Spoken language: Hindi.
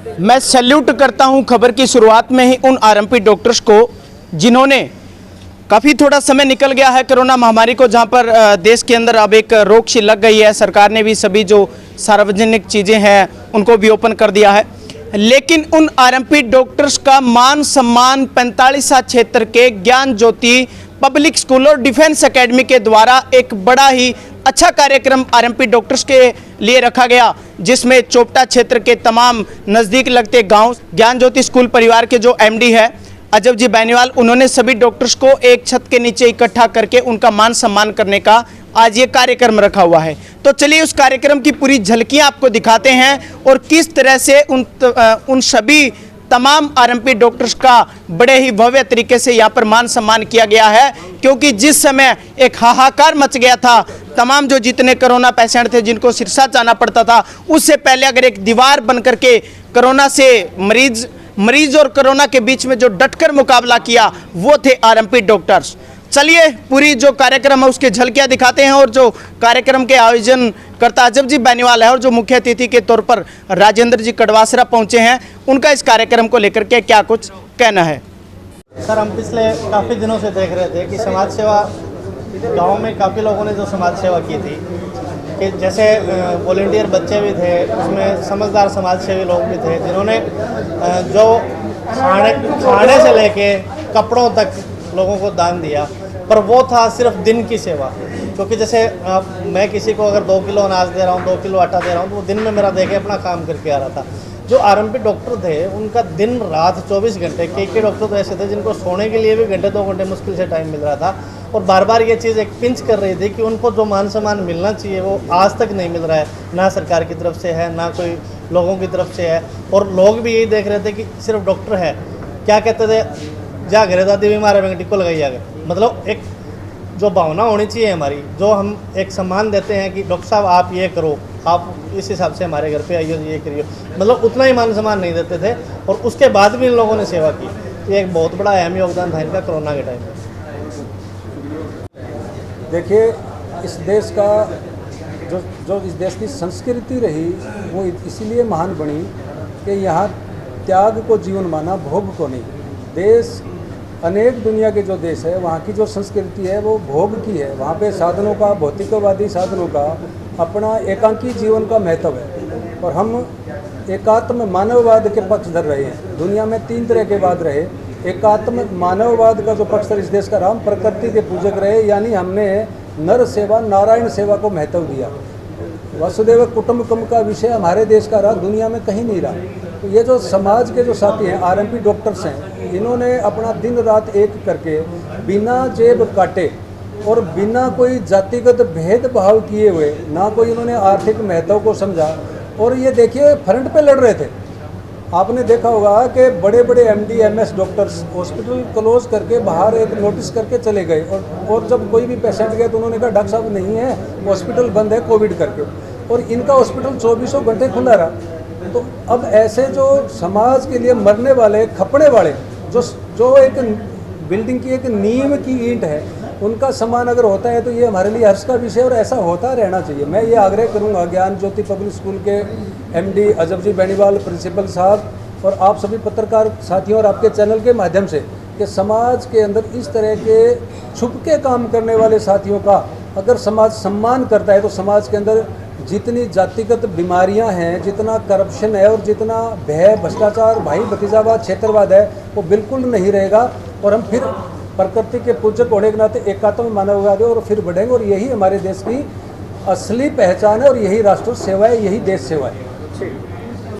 मैं सैल्यूट करता हूं खबर की शुरुआत में ही उन आरएमपी डॉक्टर्स को जिन्होंने काफ़ी थोड़ा समय निकल गया है कोरोना महामारी को, जहां पर देश के अंदर अब एक रोक सी लग गई है। सरकार ने भी सभी जो सार्वजनिक चीज़ें हैं उनको भी ओपन कर दिया है, लेकिन उन आरएमपी डॉक्टर्स का मान सम्मान 45 क्षेत्र के ज्ञान ज्योति पब्लिक स्कूल और डिफेंस एकेडमी के द्वारा एक बड़ा ही अच्छा कार्यक्रम आरएमपी डॉक्टर्स के लिए रखा गया, जिसमें चोपटा क्षेत्र के तमाम नज़दीक लगते गांव ज्ञान ज्योति स्कूल परिवार के जो एमडी है अजब जी बैनीवाल, उन्होंने सभी डॉक्टर्स को एक छत के नीचे इकट्ठा करके उनका मान सम्मान करने का आज ये कार्यक्रम रखा हुआ है। तो चलिए उस कार्यक्रम की पूरी झलकियां आपको दिखाते हैं और किस तरह से उन सभी तमाम आरएमपी डॉक्टर्स का बड़े ही भव्य तरीके से यहाँ पर मान सम्मान किया गया है। क्योंकि जिस समय एक हाहाकार मच गया था, तमाम जो जितने कोरोना पेशेंट थे जिनको सिरसा जाना पड़ता था, उससे पहले अगर एक दीवार बन करके कोरोना से मरीज और कोरोना के बीच में जो डटकर मुकाबला किया वो थे आरएमपी डॉक्टर्स। चलिए पूरी जो कार्यक्रम है उसके झलकियां दिखाते हैं और जो कार्यक्रम के आयोजन करता अजब जी बैनीवाल है और जो मुख्य अतिथि के तौर पर राजेंद्र जी कड़वासरा पहुंचे हैं, उनका इस कार्यक्रम को लेकर के क्या कुछ कहना है। सर, हम पिछले काफ़ी दिनों से देख रहे थे कि समाज सेवा गांव में काफ़ी लोगों ने जो समाज सेवा की थी, कि जैसे वॉलंटियर बच्चे भी थे, उसमें समझदार समाज सेवी लोग भी थे जिन्होंने जो खाने से लेके कपड़ों तक लोगों को दान दिया। पर वो था सिर्फ दिन की सेवा, क्योंकि जैसे मैं किसी को अगर 2 किलो अनाज दे रहा हूँ, 2 किलो आटा दे रहा हूँ, तो वो दिन में मेरा देके अपना काम करके आ रहा था। जो आरएमपी डॉक्टर थे उनका दिन रात 24 घंटे, कई डॉक्टर तो ऐसे थे जिनको सोने के लिए भी घंटे 2 घंटे मुश्किल से टाइम मिल रहा था, और बार बार ये चीज़ एक पिंच कर रही थी कि उनको जो मान सम्मान मिलना चाहिए वो आज तक नहीं मिल रहा है, ना सरकार की तरफ से है ना कोई लोगों की तरफ से है। और लोग भी यही देख रहे थे कि सिर्फ डॉक्टर है, क्या कहते थे, जा घरे दादी बीमार है टिक्को लगाई जाकर। मतलब एक जो भावना होनी चाहिए हमारी, जो हम एक सम्मान देते हैं कि डॉक्टर साहब आप ये करो, आप इस हिसाब से हमारे घर पे आइए, ये करिए, मतलब उतना ही मान सम्मान नहीं देते थे। और उसके बाद भी इन लोगों ने सेवा की। ये एक बहुत बड़ा अहम योगदान था इनका कोरोना के टाइम में। देखिए, इस देश का जो इस देश की संस्कृति रही वो इसीलिए महान बनी कि यहाँ त्याग को जीवन माना, भोग को नहीं। देश अनेक दुनिया के जो देश है वहाँ की जो संस्कृति है वो भोग की है। वहाँ पे साधनों का, भौतिकवादी साधनों का, अपना एकांकी जीवन का महत्व है। और हम एकात्म मानववाद के पक्षधर रहे हैं। दुनिया में 3 तरह के वाद रहे। एकात्म मानववाद का जो पक्षधर इस देश का रहा, प्रकृति के पूजक रहे, यानी हमने नर सेवा, नारायण सेवा को महत्व दिया। वसुदेव कुटुंबकम का विषय हमारे देश का रहा, दुनिया में कहीं नहीं रहा। तो ये जो समाज के जो साथी हैं, आरएमपी डॉक्टर्स हैं, इन्होंने अपना दिन रात एक करके बिना जेब काटे और बिना कोई जातिगत भेदभाव किए हुए, ना कोई इन्होंने आर्थिक महत्व को समझा। और ये देखिए फ्रंट पे लड़ रहे थे। आपने देखा होगा कि बड़े बड़े MD MS doctors hospital close करके बाहर एक नोटिस करके चले गए, और जब कोई भी पेशेंट गए तो उन्होंने कहा डॉक्टर साहब नहीं है, हॉस्पिटल बंद है कोविड करके, और इनका हॉस्पिटल 24 घंटे खुला रहा। तो अब ऐसे जो समाज के लिए मरने वाले, खपने वाले, जो एक बिल्डिंग की एक नींव की ईंट है, उनका सम्मान अगर होता है तो ये हमारे लिए हर्ष का विषय और ऐसा होता रहना चाहिए। मैं ये आग्रह करूंगा ज्ञान ज्योति पब्लिक स्कूल के एमडी अजब जी बैनीवाल, प्रिंसिपल साहब और आप सभी पत्रकार साथियों और आपके चैनल के माध्यम से, कि समाज के अंदर इस तरह के छुप के काम करने वाले साथियों का अगर समाज सम्मान करता है तो समाज के अंदर जितनी जातिगत बीमारियां हैं, जितना करप्शन है और जितना भय, भ्रष्टाचार, भाई भतीजावाद, क्षेत्रवाद है, वो बिल्कुल नहीं रहेगा। और हम फिर प्रकृति के पूजक होने के नाते एकात्म मानववादी और फिर बढ़ेंगे। और यही हमारे देश की असली पहचान है और यही राष्ट्र सेवा है, यही देश सेवा है।